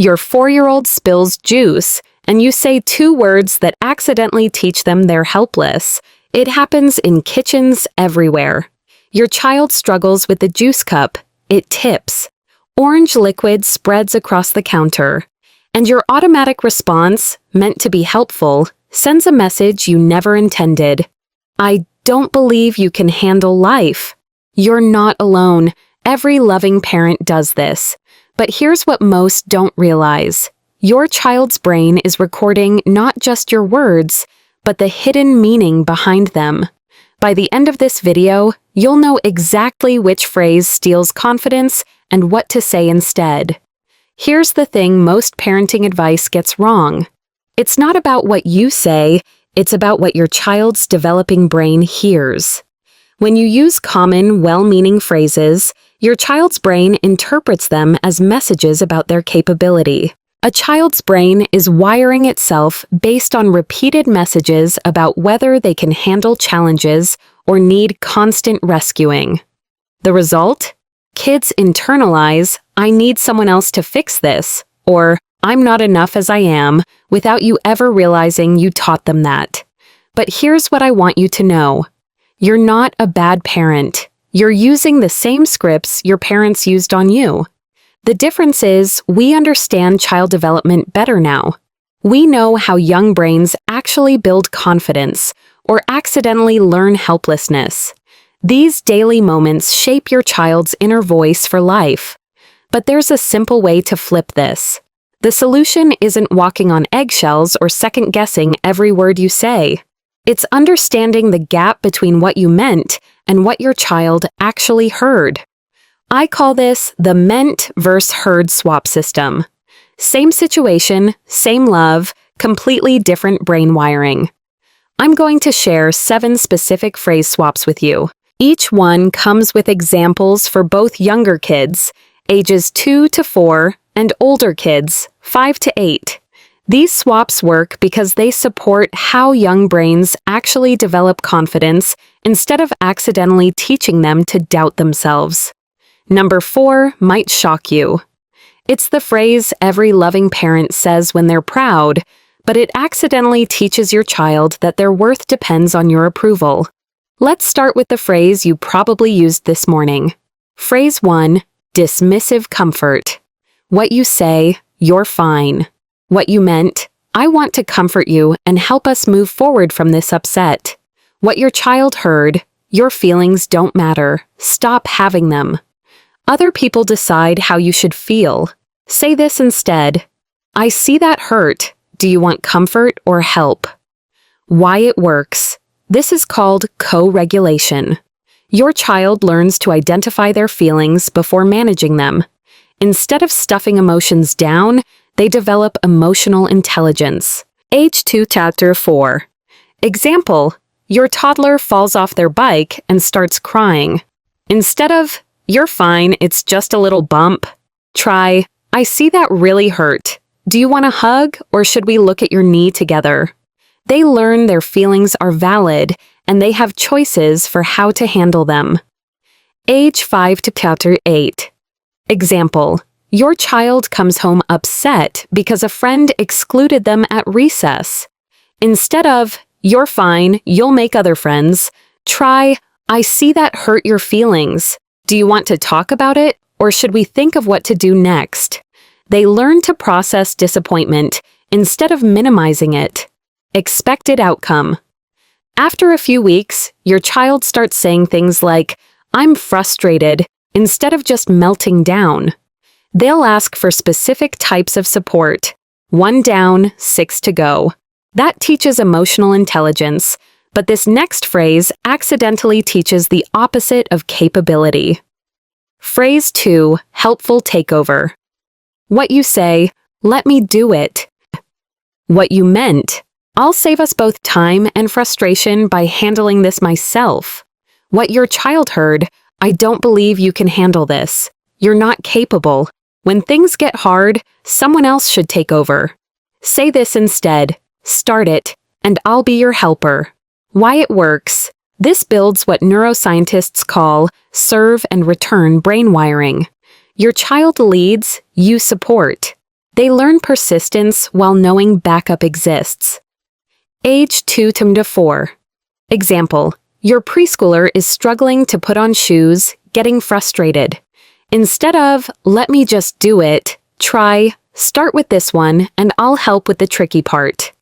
Your 4-year-old spills juice, and you say 2 words that accidentally teach them they're helpless. It happens in kitchens everywhere. Your child struggles with the juice cup. It tips. Orange liquid spreads across the counter. And your automatic response, meant to be helpful, sends a message you never intended. I don't believe you can handle life. You're not alone. Every loving parent does this. But here's what most don't realize. Your child's brain is recording not just your words, but the hidden meaning behind them. By the end of this video, you'll know exactly which phrase steals confidence and what to say instead. Here's the thing most parenting advice gets wrong. It's not about what you say, it's about what your child's developing brain hears. When you use common, well-meaning phrases, your child's brain interprets them as messages about their capability. A child's brain is wiring itself based on repeated messages about whether they can handle challenges or need constant rescuing. The result? Kids internalize, "I need someone else to fix this," or "I'm not enough as I am," without you ever realizing you taught them that. But here's what I want you to know. You're not a bad parent. You're using the same scripts your parents used on you. The difference is we understand child development better now. We know how young brains actually build confidence or accidentally learn helplessness. These daily moments shape your child's inner voice for life. But there's a simple way to flip this. The solution isn't walking on eggshells or second-guessing every word you say. It's understanding the gap between what you meant and what your child actually heard. I call this the meant versus heard swap system. Same situation, same love, completely different brain wiring. I'm going to share 7 specific phrase swaps with you. Each one comes with examples for both younger kids, ages 2 to 4, and older kids, 5 to 8. These swaps work because they support how young brains actually develop confidence instead of accidentally teaching them to doubt themselves. Number 4 might shock you. It's the phrase every loving parent says when they're proud, but it accidentally teaches your child that their worth depends on your approval. Let's start with the phrase you probably used this morning. Phrase 1, dismissive comfort. What you say, "You're fine." What you meant, "I want to comfort you and help us move forward from this upset." What your child heard, "Your feelings don't matter. Stop having them." Other people decide how you should feel. Say this instead. "I see that hurt. Do you want comfort or help?" Why it works. This is called co-regulation. Your child learns to identify their feelings before managing them. Instead of stuffing emotions down, they develop emotional intelligence. Age 2, Chapter 4. Example, your toddler falls off their bike and starts crying. Instead of, "You're fine, it's just a little bump," try, "I see that really hurt. Do you want a hug or should we look at your knee together?" They learn their feelings are valid and they have choices for how to handle them. Age 5 to Chapter 8. Example, your child comes home upset because a friend excluded them at recess. Instead of, "You're fine, you'll make other friends," try, "I see that hurt your feelings. Do you want to talk about it, or should we think of what to do next?" They learn to process disappointment instead of minimizing it. Expected outcome. After a few weeks, your child starts saying things like, "I'm frustrated," instead of just melting down. They'll ask for specific types of support. 1 down, 6 to go. That teaches emotional intelligence, but this next phrase accidentally teaches the opposite of capability. Phrase 2, helpful takeover. What you say, "Let me do it." What you meant, "I'll save us both time and frustration by handling this myself." What your child heard, "I don't believe you can handle this. You're not capable. When things get hard, someone else should take over." Say this instead, "Start it, and I'll be your helper." Why it works. This builds what neuroscientists call serve and return brain wiring. Your child leads, you support. They learn persistence while knowing backup exists. Age 2 to 4. Example, your preschooler is struggling to put on shoes, getting frustrated. Instead of, let me just do it, try, start with this one and I'll help with the tricky part.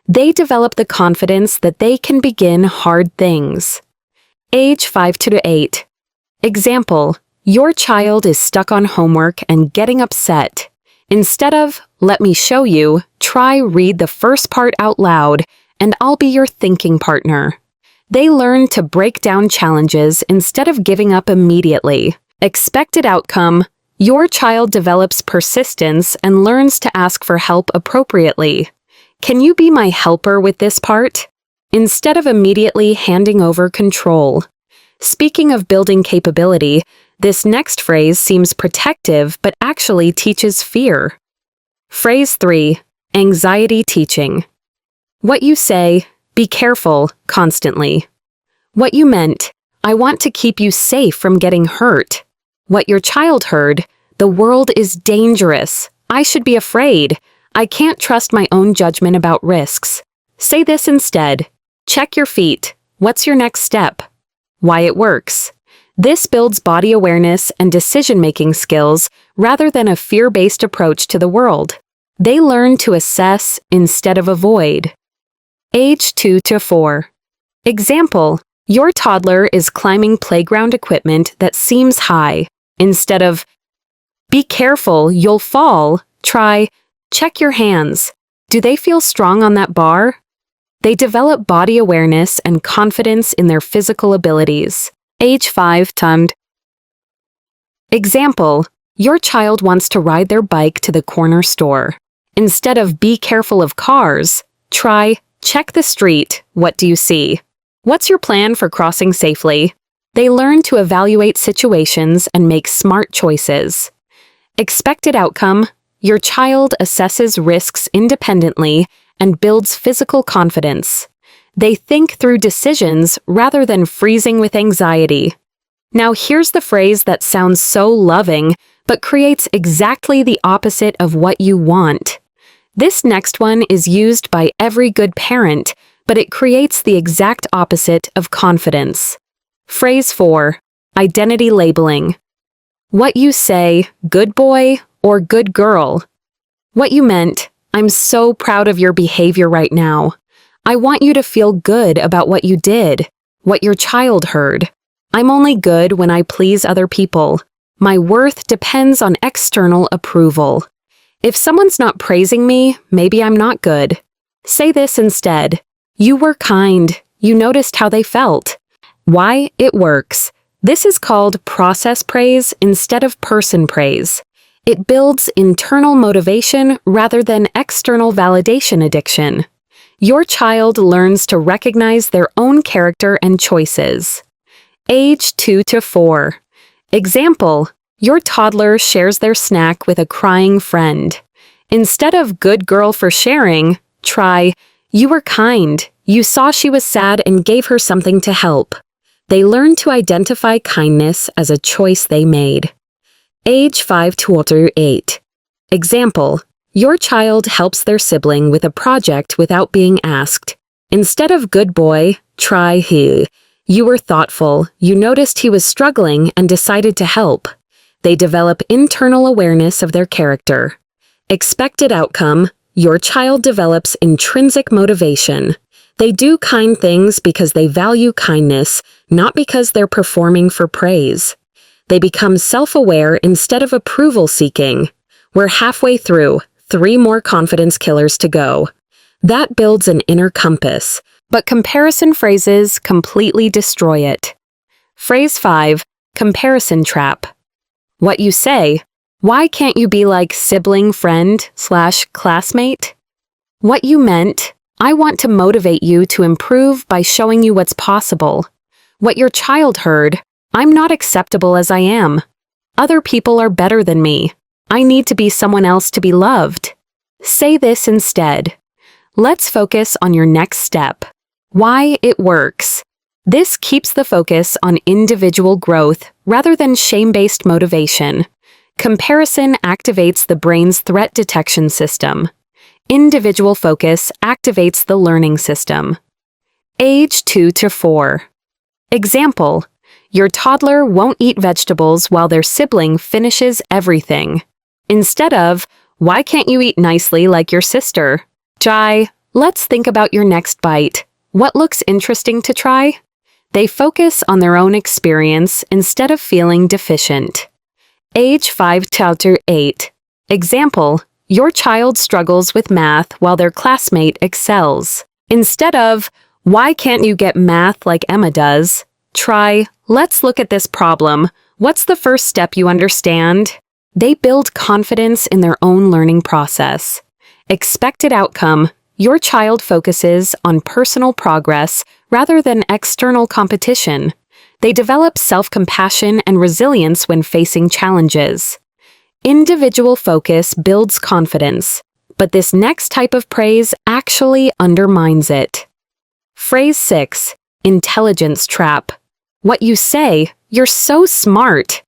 They develop the confidence that they can begin hard things. Age 5 to 8. Example, your child is stuck on homework and getting upset. Instead of, let me show you, try read the first part out loud and I'll be your thinking partner. They learn to break down challenges instead of giving up immediately. Expected outcome, your child develops persistence and learns to ask for help appropriately. Can you be my helper with this part? Instead of immediately handing over control. Speaking of building capability, this next phrase seems protective but actually teaches fear. Phrase 3. Anxiety teaching. What you say, be careful, constantly. What you meant, I want to keep you safe from getting hurt. What your child heard, the world is dangerous. I should be afraid. I can't trust my own judgment about risks. Say this instead. Check your feet. What's your next step? Why it works. This builds body awareness and decision-making skills rather than a fear-based approach to the world. They learn to assess instead of avoid. Age 2 to 4. Example, your toddler is climbing playground equipment that seems high. Instead of, be careful, you'll fall, try, check your hands. Do they feel strong on that bar? They develop body awareness and confidence in their physical abilities. Age 5 to. Example, your child wants to ride their bike to the corner store. Instead of be careful of cars, try, check the street, what do you see? What's your plan for crossing safely? They learn to evaluate situations and make smart choices. Expected outcome, your child assesses risks independently and builds physical confidence. They think through decisions rather than freezing with anxiety. Now here's the phrase that sounds so loving, but creates exactly the opposite of what you want. This next one is used by every good parent, but it creates the exact opposite of confidence. Phrase 4. Identity labeling. What you say, good boy or good girl. What you meant, I'm so proud of your behavior right now. I want you to feel good about what you did. What your child heard. I'm only good when I please other people. My worth depends on external approval. If someone's not praising me, maybe I'm not good. Say this instead. You were kind. You noticed how they felt. Why it works. This is called process praise instead of person praise. It builds internal motivation rather than external validation addiction. Your child learns to recognize their own character and choices. Age 2 to 4. Example, your toddler shares their snack with a crying friend. Instead of good girl for sharing, try, you were kind. You saw she was sad and gave her something to help. They learn to identify kindness as a choice they made. Age 5 to 8. Example, your child helps their sibling with a project without being asked. Instead of good boy, try he. You were thoughtful, you noticed he was struggling and decided to help. They develop internal awareness of their character. Expected outcome, your child develops intrinsic motivation. They do kind things because they value kindness, not because they're performing for praise. They become self-aware instead of approval-seeking. We're halfway through, 3 more confidence killers to go. That builds an inner compass, but comparison phrases completely destroy it. Phrase 5. Comparison trap. What you say, why can't you be like sibling friend/classmate? What you meant, I want to motivate you to improve by showing you what's possible. What your child heard, I'm not acceptable as I am. Other people are better than me. I need to be someone else to be loved. Say this instead. Let's focus on your next step. Why it works. This keeps the focus on individual growth rather than shame-based motivation. Comparison activates the brain's threat detection system. Individual focus activates the learning system. Age 2 to 4. Example: your toddler won't eat vegetables while their sibling finishes everything. Instead of, why can't you eat nicely like your sister? Try, let's think about your next bite. What looks interesting to try? They focus on their own experience instead of feeling deficient. Age 5 to 8. Example: your child struggles with math while their classmate excels. Instead of, why can't you get math like Emma does? Try, let's look at this problem. What's the first step you understand? They build confidence in their own learning process. Expected outcome: your child focuses on personal progress rather than external competition. They develop self-compassion and resilience when facing challenges. Individual focus builds confidence, but this next type of praise actually undermines it. Phrase 6. Intelligence trap. What you say, you're so smart.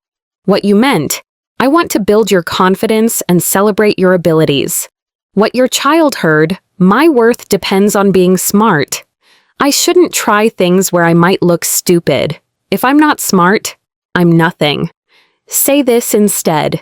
What you meant, I want to build your confidence and celebrate your abilities. What your child heard, my worth depends on being smart. I shouldn't try things where I might look stupid. If I'm not smart, I'm nothing. Say this instead.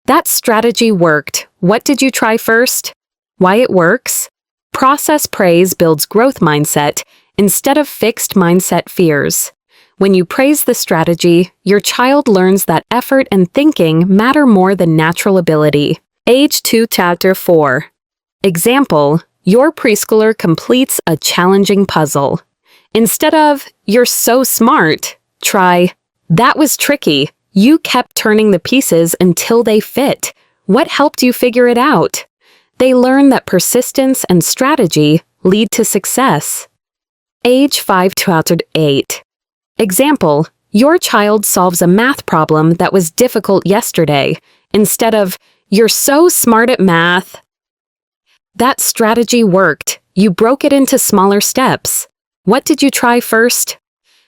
That strategy worked. What did you try first? Why it works? Process praise builds growth mindset instead of fixed mindset fears. When you praise the strategy, your child learns that effort and thinking matter more than natural ability. Age 2 to 4. Example: your preschooler completes a challenging puzzle. Instead of, you're so smart, try, that was tricky. You kept turning the pieces until they fit. What helped you figure it out? They learn that persistence and strategy lead to success. Age 5 to 8. Example: your child solves a math problem that was difficult yesterday. Instead of, you're so smart at math. That strategy worked. You broke it into smaller steps. What did you try first?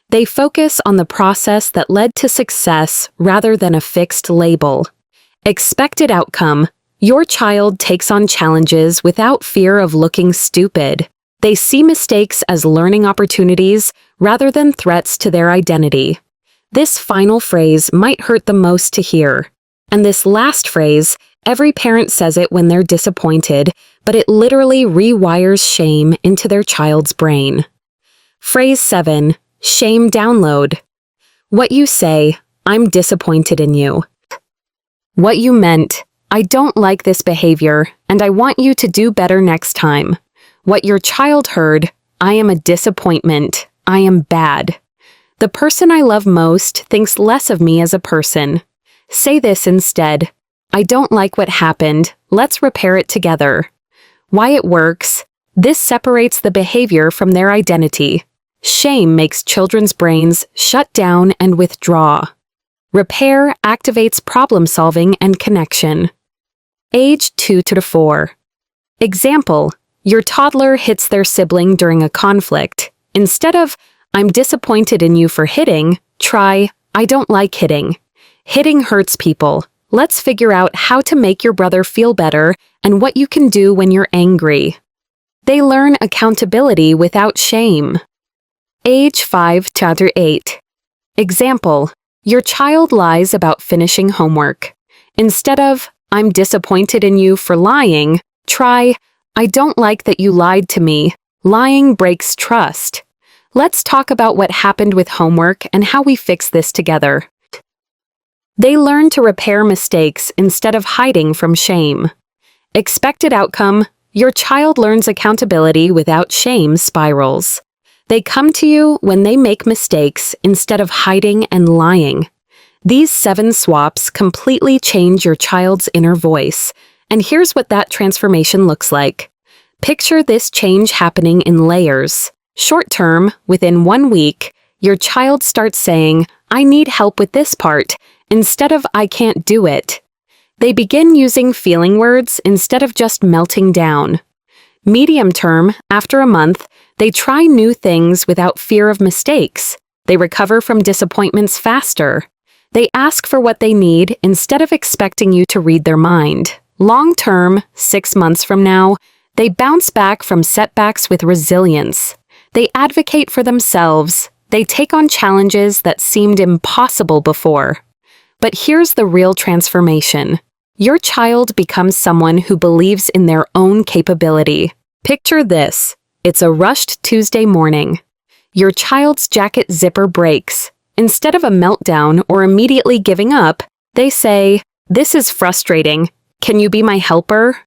They focus on the process that led to success rather than a fixed label. Expected outcome: your child takes on challenges without fear of looking stupid. They see mistakes as learning opportunities rather than threats to their identity. This final phrase might hurt the most to hear. And this last phrase, every parent says it when they're disappointed, but it literally rewires shame into their child's brain. Phrase 7. Shame download. What you say, I'm disappointed in you. What you meant, I don't like this behavior, and I want you to do better next time. What your child heard, I am a disappointment. I am bad. The person I love most thinks less of me as a person. Say this instead. I don't like what happened. Let's repair it together. Why it works. This separates the behavior from their identity. Shame makes children's brains shut down and withdraw. Repair activates problem-solving and connection. Age 2 to 4. Example: your toddler hits their sibling during a conflict. Instead of, I'm disappointed in you for hitting, try, I don't like hitting. Hitting hurts people. Let's figure out how to make your brother feel better and what you can do when you're angry. They learn accountability without shame. Age 5 to 8. Example: your child lies about finishing homework. Instead of, I'm disappointed in you for lying, try, I don't like that you lied to me. Lying breaks trust. Let's talk about what happened with homework and how we fix this together. They learn to repair mistakes instead of hiding from shame. Expected outcome: your child learns accountability without shame spirals. They come to you when they make mistakes instead of hiding and lying. These 7 swaps completely change your child's inner voice, and here's what that transformation looks like. Picture this change happening in layers. Short term, within 1 week, your child starts saying, I need help with this part, instead of I can't do it. They begin using feeling words instead of just melting down. Medium term, after a month, they try new things without fear of mistakes. They recover from disappointments faster. They ask for what they need instead of expecting you to read their mind. Long term, 6 months from now, they bounce back from setbacks with resilience. They advocate for themselves. They take on challenges that seemed impossible before. But here's the real transformation. Your child becomes someone who believes in their own capability. Picture this. It's a rushed Tuesday morning. Your child's jacket zipper breaks. Instead of a meltdown or immediately giving up, they say, "This is frustrating. Can you be my helper?"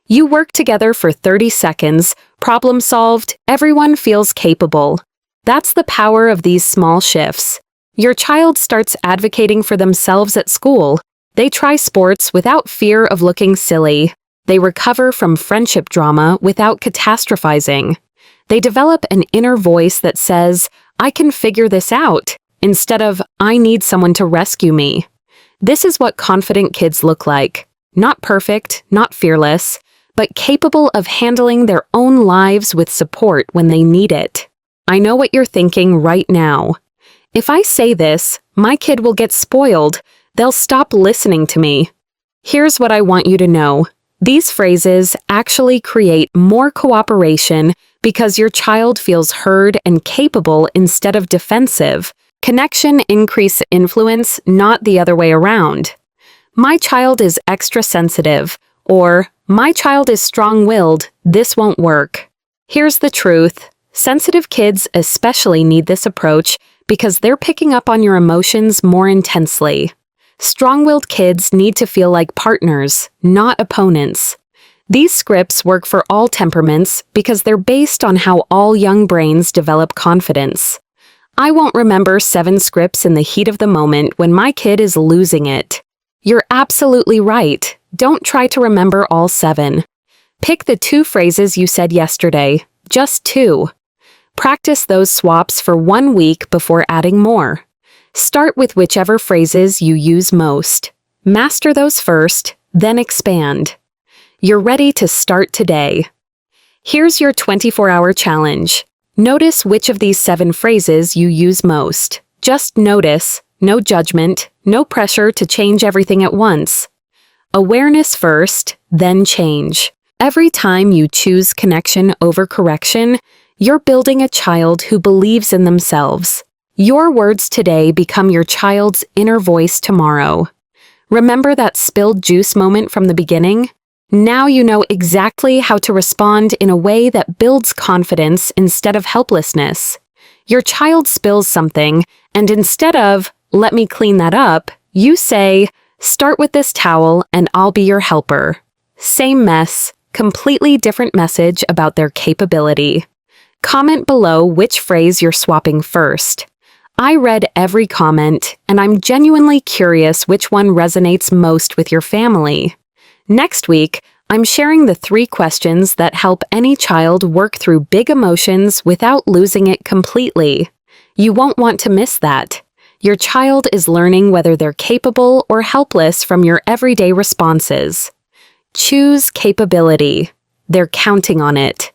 You work together for 30 seconds, problem solved, everyone feels capable. That's the power of these small shifts. Your child starts advocating for themselves at school. They try sports without fear of looking silly. They recover from friendship drama without catastrophizing. They develop an inner voice that says, "I can figure this out," instead of, "I need someone to rescue me." This is what confident kids look like. Not perfect, not fearless, but capable of handling their own lives with support when they need it. I know what you're thinking right now. If I say this, my kid will get spoiled. They'll stop listening to me. Here's what I want you to know. These phrases actually create more cooperation because your child feels heard and capable instead of defensive. Connection increases influence, not the other way around. My child is extra sensitive, or my child is strong-willed, this won't work. Here's the truth. Sensitive kids especially need this approach because they're picking up on your emotions more intensely. Strong-willed kids need to feel like partners, not opponents. These scripts work for all temperaments because they're based on how all young brains develop confidence. I won't remember 7 scripts in the heat of the moment when my kid is losing it. You're absolutely right. Don't try to remember all 7. Pick the 2 phrases you said yesterday, just 2. Practice those swaps for 1 week before adding more. Start with whichever phrases you use most. Master those first, then expand. You're ready to start today. Here's your 24-hour challenge. Notice which of these 7 phrases you use most. Just notice, no judgment, no pressure to change everything at once. Awareness first, then change. Every time you choose connection over correction, you're building a child who believes in themselves. Your words today become your child's inner voice tomorrow. Remember that spilled juice moment from the beginning? Now you know exactly how to respond in a way that builds confidence instead of helplessness. Your child spills something, and instead of, "Let me clean that up," you say, "Start with this towel and I'll be your helper." Same mess, completely different message about their capability. Comment below which phrase you're swapping first. I read every comment, and I'm genuinely curious which one resonates most with your family. Next week, I'm sharing the 3 questions that help any child work through big emotions without losing it completely. You won't want to miss that. Your child is learning whether they're capable or helpless from your everyday responses. Choose capability. They're counting on it.